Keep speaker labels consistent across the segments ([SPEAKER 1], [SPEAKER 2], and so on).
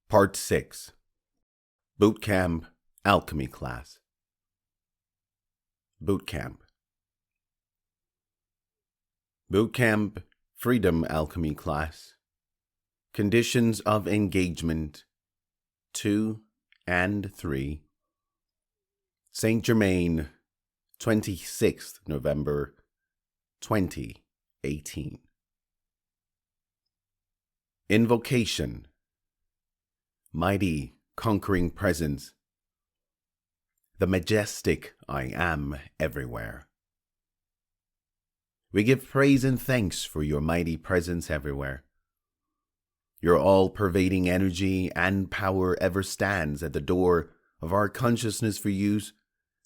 [SPEAKER 1] Part 6 Boot Camp Alchemy Class. Boot Camp 2&3-Freedom Alchemy Class. Conditions of Engagement 2 and 3. St. Germain, 26th November 2018. Invocation. Mighty, conquering presence, the majestic I am everywhere. We give praise and thanks for your mighty presence everywhere. Your all-pervading energy and power ever stands at the door of our consciousness for use,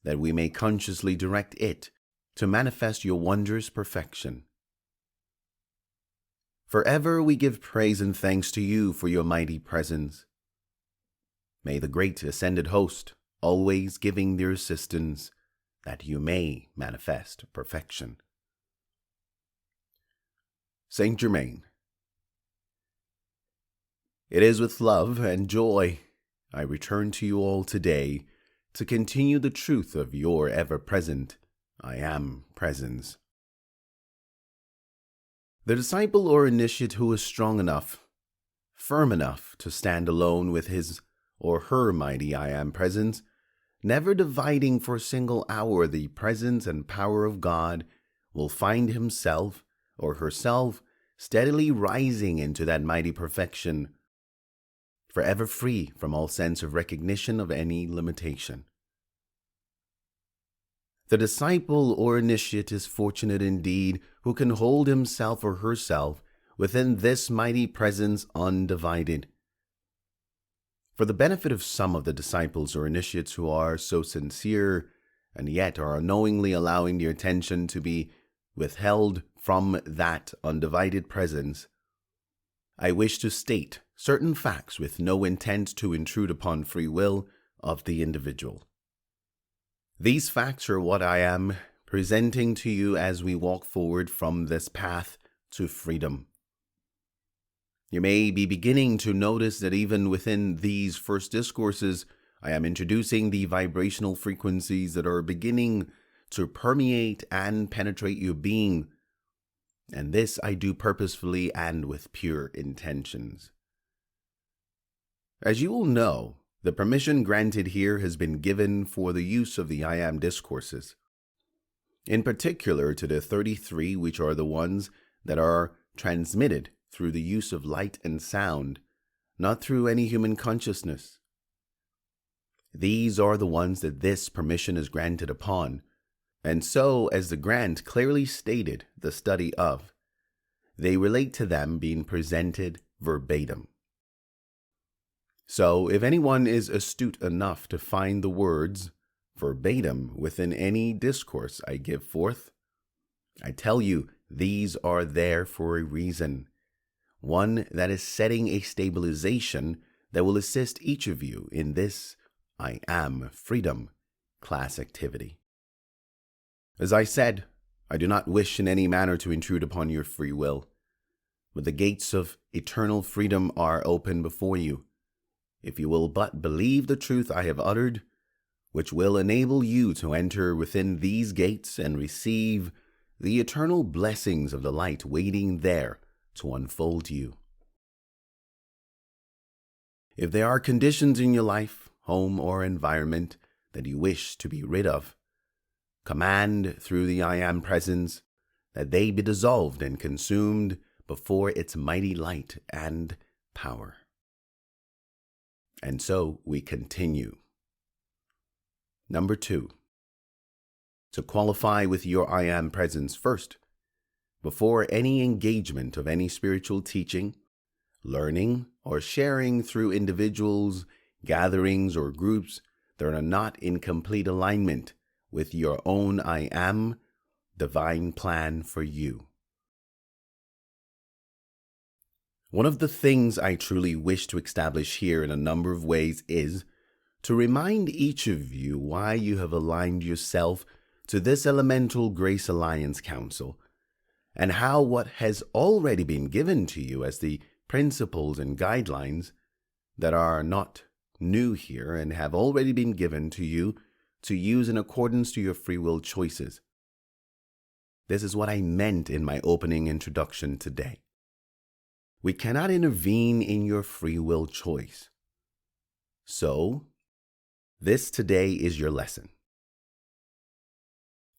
[SPEAKER 1] that we may consciously direct it to manifest your wondrous perfection. Forever we give praise and thanks to you for your mighty presence. May the great ascended host always giving their assistance, that you may manifest perfection. St. Germain. It is with love and joy I return to you all today to continue the truth of your ever-present I am presence. The disciple or initiate who is strong enough, firm enough to stand alone with his or her mighty I am presence, never dividing for a single hour the presence and power of God, will find himself or herself steadily rising into that mighty perfection, forever free from all sense of recognition of any limitation. The disciple or initiate is fortunate indeed who can hold himself or herself within this mighty presence undivided. For the benefit of some of the disciples or initiates who are so sincere and yet are unknowingly allowing their attention to be withheld from that undivided presence, I wish to state certain facts with no intent to intrude upon free will of the individual. These facts are what I am presenting to you as we walk forward from this path to freedom. You may be beginning to notice that even within these first discourses, I am introducing the vibrational frequencies that are beginning to permeate and penetrate your being, and this I do purposefully and with pure intentions. As you will know, the permission granted here has been given for the use of the I Am discourses, in particular to the 33, which are the ones that are transmitted through the use of light and sound, not through any human consciousness. These are the ones that this permission is granted upon, and so, as the grant clearly stated the study of, they relate to them being presented verbatim. So, if anyone is astute enough to find the words verbatim within any discourse I give forth, I tell you, these are there for a reason. One that is setting a stabilization that will assist each of you in this I Am Freedom class activity. As I said, I do not wish in any manner to intrude upon your free will, but the gates of eternal freedom are open before you, if you will but believe the truth I have uttered, which will enable you to enter within these gates and receive the eternal blessings of the light waiting there to unfold you. If there are conditions in your life, home, or environment that you wish to be rid of, command through the I Am presence that they be dissolved and consumed before its mighty light and power. And so we continue. Number 2. To qualify with your I Am presence first, before any engagement of any spiritual teaching, learning, or sharing through individuals, gatherings, or groups that are not in complete alignment with your own I Am divine plan for you. One of the things I truly wish to establish here in a number of ways is to remind each of you why you have aligned yourself to this Elemental Grace Alliance Council, and how what has already been given to you as the principles and guidelines that are not new here and have already been given to you to use in accordance to your free will choices. This is what I meant in my opening introduction today. We cannot intervene in your free will choice. So, this today is your lesson.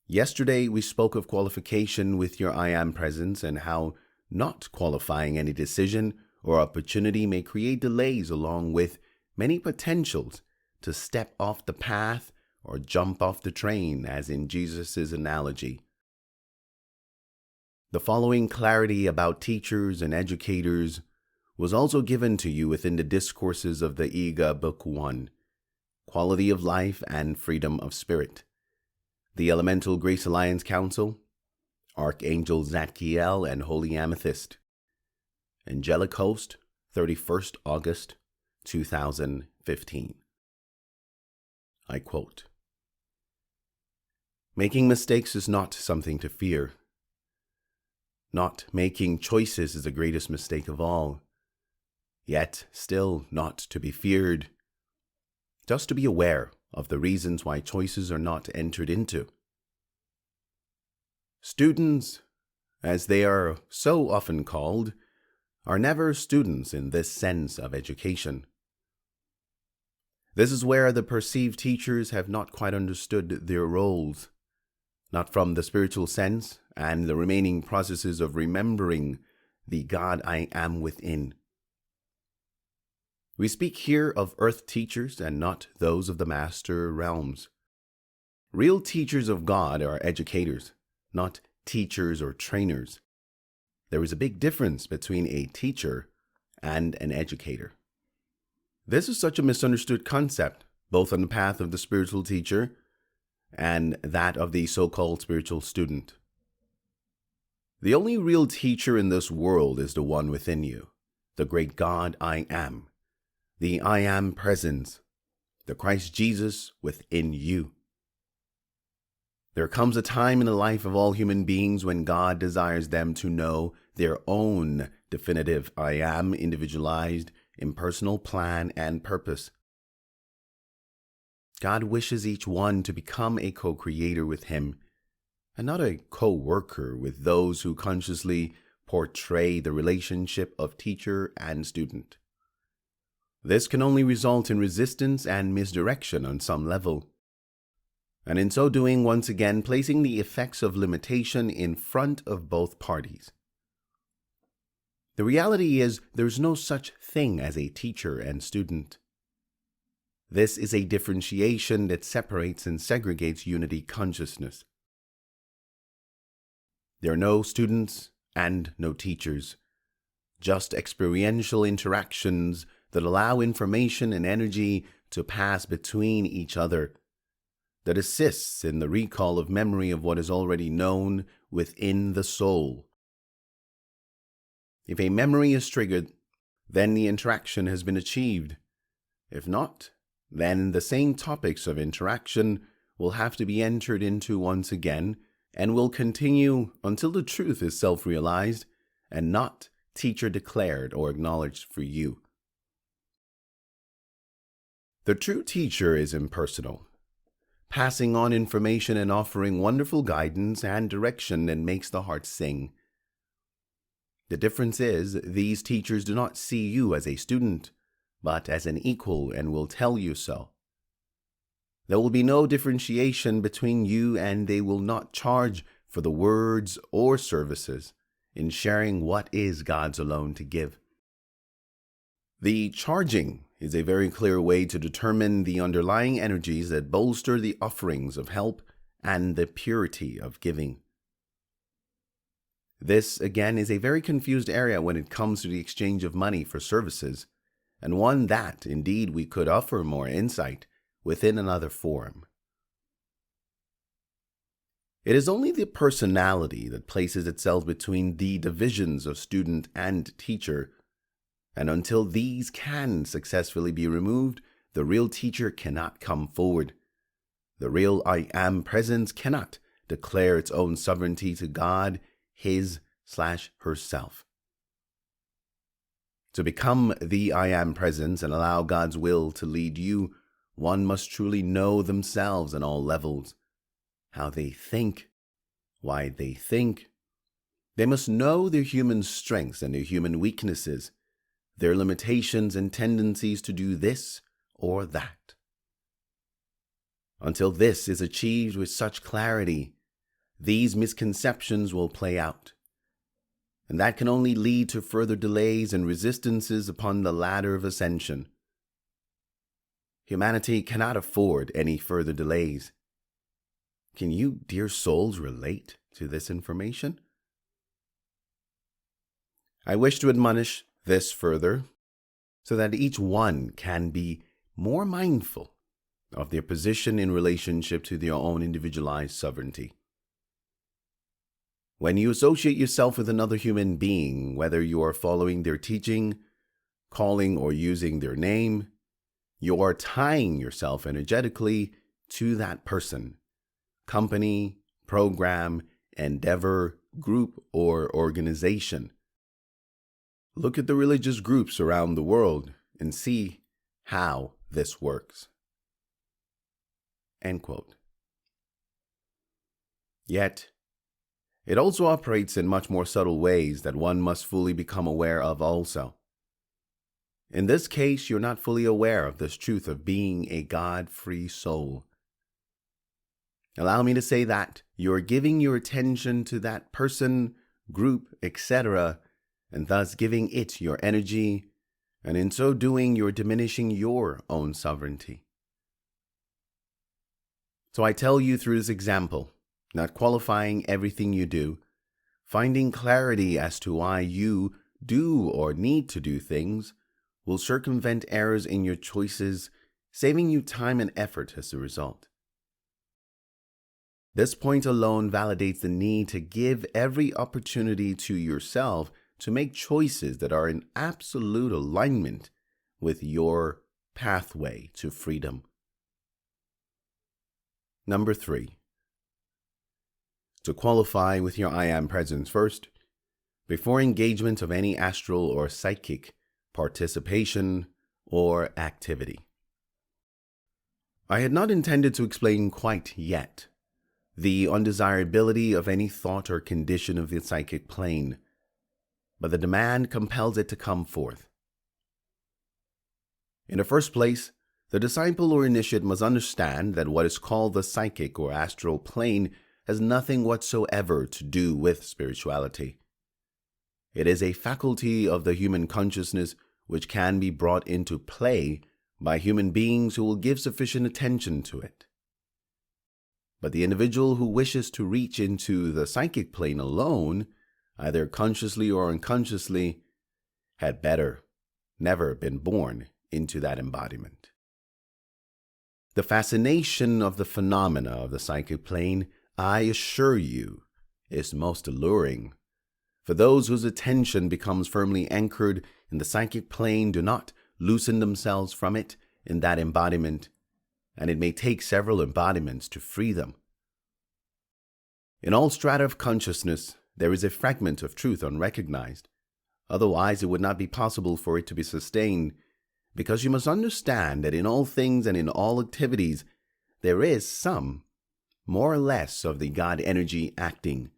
[SPEAKER 1] Yesterday, we spoke of qualification with your I Am presence and how not qualifying any decision or opportunity may create delays along with many potentials to step off the path or jump off the train, as in Jesus' analogy. The following clarity about teachers and educators was also given to you within the discourses of the Iga Book 1, Quality of Life and Freedom of Spirit, the Elemental Grace Alliance Council, Archangel Zadkiel and Holy Amethyst, Angelic Host, 31st August, 2015. I quote, "Making mistakes is not something to fear. Not making choices is the greatest mistake of all, yet still not to be feared. Just to be aware of the reasons why choices are not entered into. Students, as they are so often called, are never students in this sense of education. This is where the perceived teachers have not quite understood their roles, not from the spiritual sense and the remaining processes of remembering the God I Am within. We speak here of earth teachers and not those of the master realms. Real teachers of God are educators, not teachers or trainers. There is a big difference between a teacher and an educator. This is such a misunderstood concept, both on the path of the spiritual teacher and that of the so-called spiritual student. The only real teacher in this world is the one within you, the great God I Am, the I Am presence, the Christ Jesus within you. There comes a time in the life of all human beings when God desires them to know their own definitive I Am, individualized, impersonal plan and purpose. God wishes each one to become a co-creator with Him, and not a co-worker with those who consciously portray the relationship of teacher and student. This can only result in resistance and misdirection on some level, and in so doing, once again, placing the effects of limitation in front of both parties. The reality is there's no such thing as a teacher and student. This is a differentiation that separates and segregates unity consciousness. There are no students and no teachers, just experiential interactions that allow information and energy to pass between each other, that assists in the recall of memory of what is already known within the soul. If a memory is triggered, then the interaction has been achieved. If not, then the same topics of interaction will have to be entered into once again and will continue until the truth is self-realized and not teacher declared or acknowledged for you. The true teacher is impersonal, passing on information and offering wonderful guidance and direction that makes the heart sing. The difference is, these teachers do not see you as a student, but as an equal, and will tell you so. There will be no differentiation between you, and they will not charge for the words or services in sharing what is God's alone to give. The charging is a very clear way to determine the underlying energies that bolster the offerings of help and the purity of giving. This, again, is a very confused area when it comes to the exchange of money for services, and one that, indeed, we could offer more insight within another forum. It is only the personality that places itself between the divisions of student and teacher, and until these can successfully be removed, the real teacher cannot come forward. The real I Am presence cannot declare its own sovereignty to God, his/herself. To become the I Am presence and allow God's will to lead you, one must truly know themselves on all levels. How they think, why they think. They must know their human strengths and their human weaknesses, their limitations and tendencies to do this or that. Until this is achieved with such clarity, these misconceptions will play out, and that can only lead to further delays and resistances upon the ladder of ascension. Humanity cannot afford any further delays. Can you, dear souls, relate to this information? I wish to admonish this further so that each one can be more mindful of their position in relationship to their own individualized sovereignty. When you associate yourself with another human being, whether you are following their teaching, calling or using their name, you are tying yourself energetically to that person, company, program, endeavor, group, or organization. Look at the religious groups around the world and see how this works. End quote. Yet, it also operates in much more subtle ways that one must fully become aware of also. In this case, you're not fully aware of this truth of being a God-free soul. Allow me to say that you're giving your attention to that person, group, etc., and thus giving it your energy, and in so doing, you're diminishing your own sovereignty. So I tell you through this example, not qualifying everything you do, finding clarity as to why you do or need to do things will circumvent errors in your choices, saving you time and effort as a result. This point alone validates the need to give every opportunity to yourself to make choices that are in absolute alignment with your pathway to freedom. Number 3. To qualify with your I Am presence first, before engagement of any astral or psychic participation or activity. I had not intended to explain quite yet the undesirability of any thought or condition of the psychic plane, but the demand compels it to come forth. In the first place, the disciple or initiate must understand that what is called the psychic or astral plane has nothing whatsoever to do with spirituality. It is a faculty of the human consciousness which can be brought into play by human beings who will give sufficient attention to it. But the individual who wishes to reach into the psychic plane alone, either consciously or unconsciously, had better never been born into that embodiment. The fascination of the phenomena of the psychic plane, I assure you, is most alluring. For those whose attention becomes firmly anchored in the psychic plane do not loosen themselves from it in that embodiment, and it may take several embodiments to free them. In all strata of consciousness, there is a fragment of truth unrecognized. Otherwise, it would not be possible for it to be sustained, because you must understand that in all things and in all activities, there is some, more or less, of the God energy acting.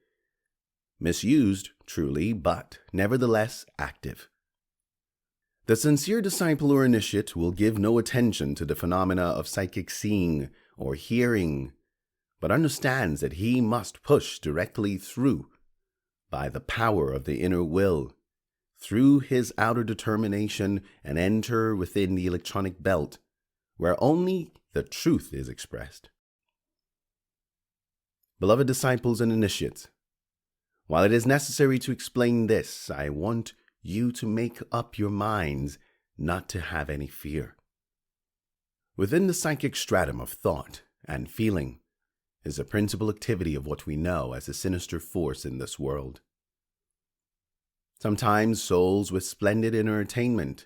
[SPEAKER 1] Misused, truly, but nevertheless active. The sincere disciple or initiate will give no attention to the phenomena of psychic seeing or hearing, but understands that he must push directly through by the power of the inner will, through his outer determination, and enter within the electronic belt, where only the truth is expressed. Beloved disciples and initiates, while it is necessary to explain this, I want you to make up your minds not to have any fear. Within the psychic stratum of thought and feeling is the principal activity of what we know as a sinister force in this world. Sometimes souls with splendid inner attainment,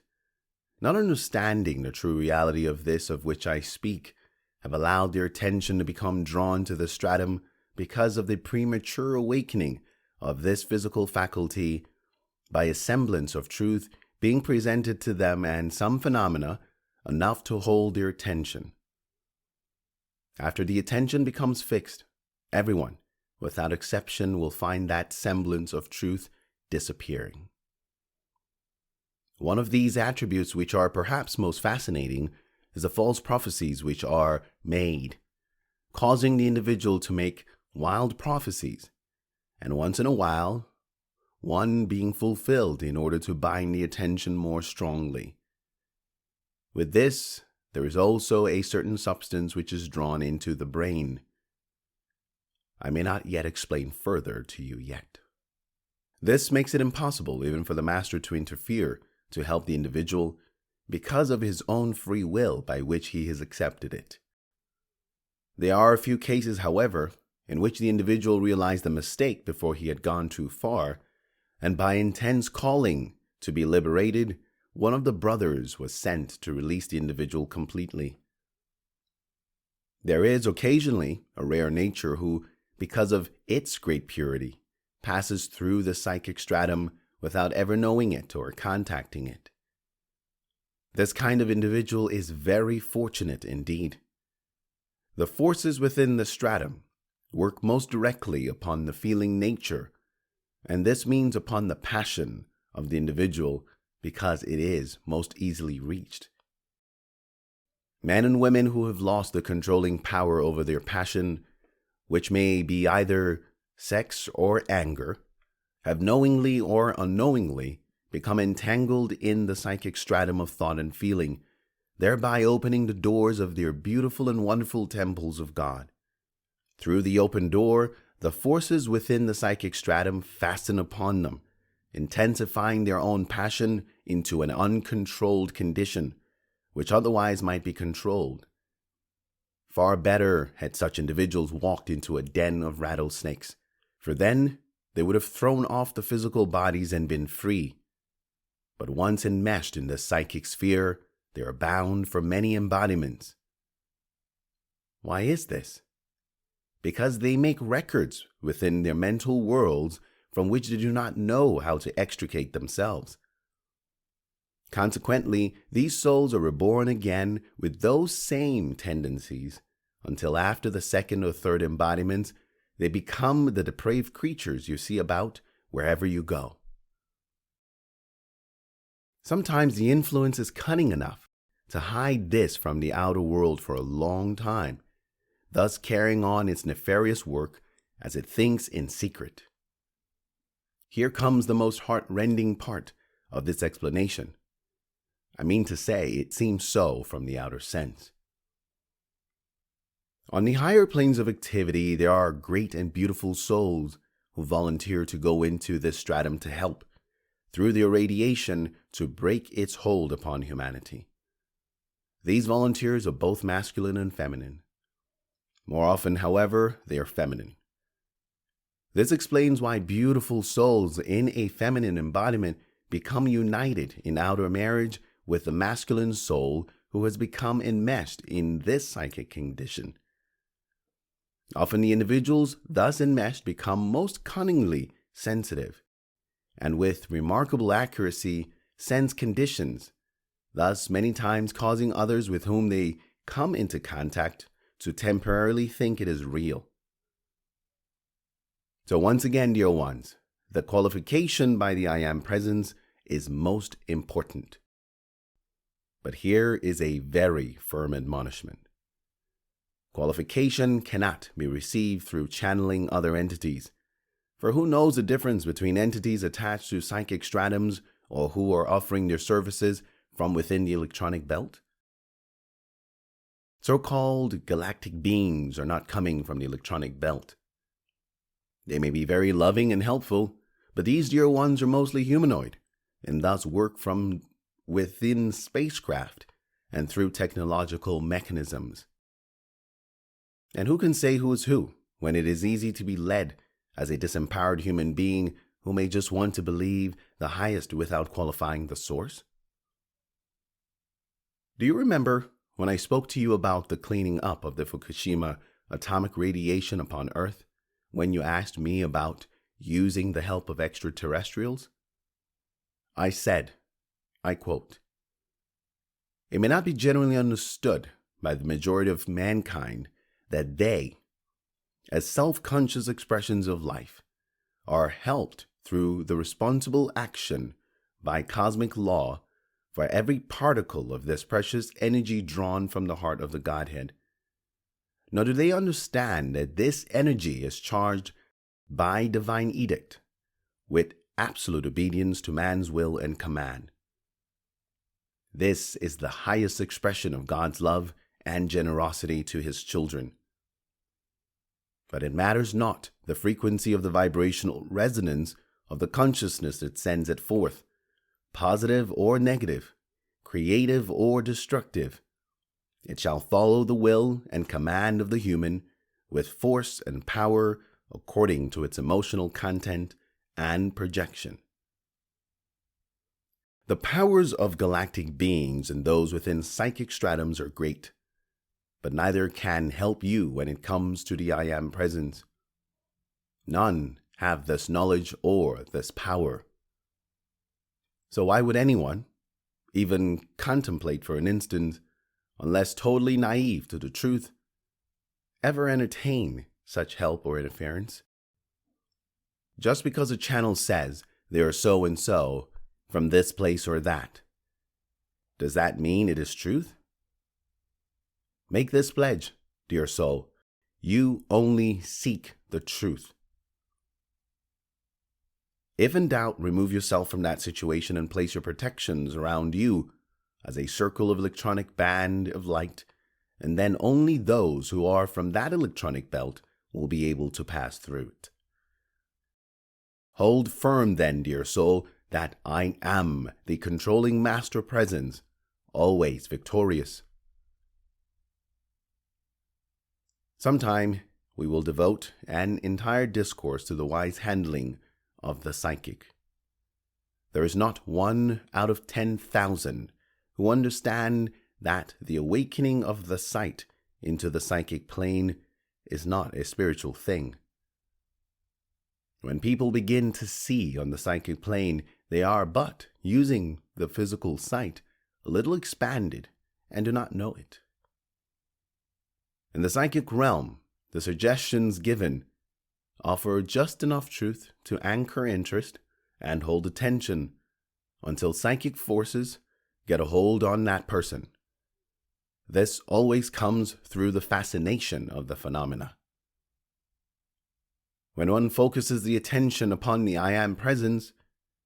[SPEAKER 1] not understanding the true reality of this of which I speak, have allowed their attention to become drawn to the stratum because of the premature awakening of this physical faculty by a semblance of truth being presented to them and some phenomena enough to hold their attention. After the attention becomes fixed, everyone, without exception, will find that semblance of truth disappearing. One of these attributes which are perhaps most fascinating is the false prophecies which are made, causing the individual to make wild prophecies, and once in a while, one being fulfilled in order to bind the attention more strongly. With this, there is also a certain substance which is drawn into the brain. I may not yet explain further to you yet. This makes it impossible even for the master to interfere to help the individual because of his own free will by which he has accepted it. There are a few cases, however, in which the individual realized the mistake before he had gone too far, and by intense calling to be liberated, one of the brothers was sent to release the individual completely. There is occasionally a rare nature who, because of its great purity, passes through the psychic stratum without ever knowing it or contacting it. This kind of individual is very fortunate indeed. The forces within the stratum work most directly upon the feeling nature, and this means upon the passion of the individual because it is most easily reached. Men and women who have lost the controlling power over their passion, which may be either sex or anger, have knowingly or unknowingly become entangled in the psychic stratum of thought and feeling, thereby opening the doors of their beautiful and wonderful temples of God. Through the open door, the forces within the psychic stratum fasten upon them, intensifying their own passion into an uncontrolled condition, which otherwise might be controlled. Far better had such individuals walked into a den of rattlesnakes, for then they would have thrown off the physical bodies and been free. But once enmeshed in the psychic sphere, they are bound for many embodiments. Why is this? Because they make records within their mental worlds from which they do not know how to extricate themselves. Consequently, these souls are reborn again with those same tendencies until after the second or third embodiments, they become the depraved creatures you see about wherever you go. Sometimes the influence is cunning enough to hide this from the outer world for a long time, thus carrying on its nefarious work as it thinks in secret. Here comes the most heart-rending part of this explanation. I mean to say, it seems so from the outer sense. On the higher planes of activity, there are great and beautiful souls who volunteer to go into this stratum to help, through the irradiation, to break its hold upon humanity. These volunteers are both masculine and feminine. More often, however, they are feminine. This explains why beautiful souls in a feminine embodiment become united in outer marriage with the masculine soul who has become enmeshed in this psychic condition. Often the individuals thus enmeshed become most cunningly sensitive, and with remarkable accuracy sense conditions, thus many times causing others with whom they come into contact to temporarily think it is real. So once again, dear ones, the qualification by the I Am Presence is most important. But here is a very firm admonishment. Qualification cannot be received through channeling other entities, for who knows the difference between entities attached to psychic stratums or who are offering their services from within the electronic belt? So-called galactic beings are not coming from the electronic belt. They may be very loving and helpful, but these dear ones are mostly humanoid, and thus work from within spacecraft and through technological mechanisms. And who can say who is who when it is easy to be led as a disempowered human being who may just want to believe the highest without qualifying the source? Do you remember when I spoke to you about the cleaning up of the Fukushima atomic radiation upon Earth, when you asked me about using the help of extraterrestrials? I said, I quote, "It may not be generally understood by the majority of mankind that they, as self-conscious expressions of life, are helped through the responsible action by cosmic law for every particle of this precious energy drawn from the heart of the Godhead. Nor do they understand that this energy is charged by divine edict with absolute obedience to man's will and command. This is the highest expression of God's love and generosity to his children. But it matters not the frequency of the vibrational resonance of the consciousness that sends it forth, positive or negative, creative or destructive. It shall follow the will and command of the human with force and power according to its emotional content and projection. The powers of galactic beings and those within psychic stratums are great, but neither can help you when it comes to the I Am presence. None have this knowledge or this power. So why would anyone even contemplate for an instant, unless totally naive to the truth, ever entertain such help or interference? Just because a channel says they are so and so from this place or that, does that mean it is truth? Make this pledge, dear soul. You only seek the truth. If in doubt, remove yourself from that situation and place your protections around you as a circle of electronic band of light, and then only those who are from that electronic belt will be able to pass through it. Hold firm then, dear soul, that I am the controlling master presence, always victorious. Sometime we will devote an entire discourse to the wise handling of the psychic. There is not 1 out of 10,000 who understand that the awakening of the sight into the psychic plane is not a spiritual thing. When people begin to see on the psychic plane, they are but using the physical sight a little expanded and do not know it. In the psychic realm, the suggestions given offer just enough truth to anchor interest and hold attention until psychic forces get a hold on that person. This always comes through the fascination of the phenomena. When one focuses the attention upon the I Am presence,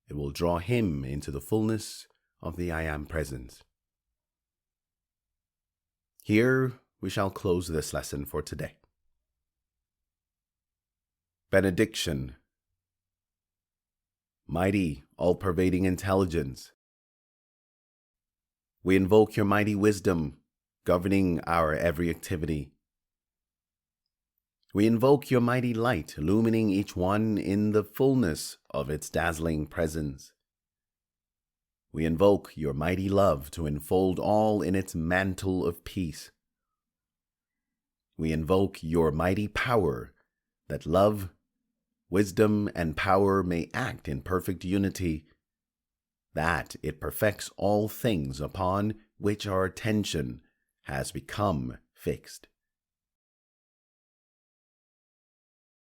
[SPEAKER 1] it will draw him into the fullness of the I Am presence. Here we shall close this lesson for today. Benediction. Mighty, all-pervading intelligence, we invoke your mighty wisdom governing our every activity. We invoke your mighty light illumining each one in the fullness of its dazzling presence. We invoke your mighty love to enfold all in its mantle of peace. We invoke your mighty power that love, wisdom, and power may act in perfect unity, that it perfects all things upon which our attention has become fixed.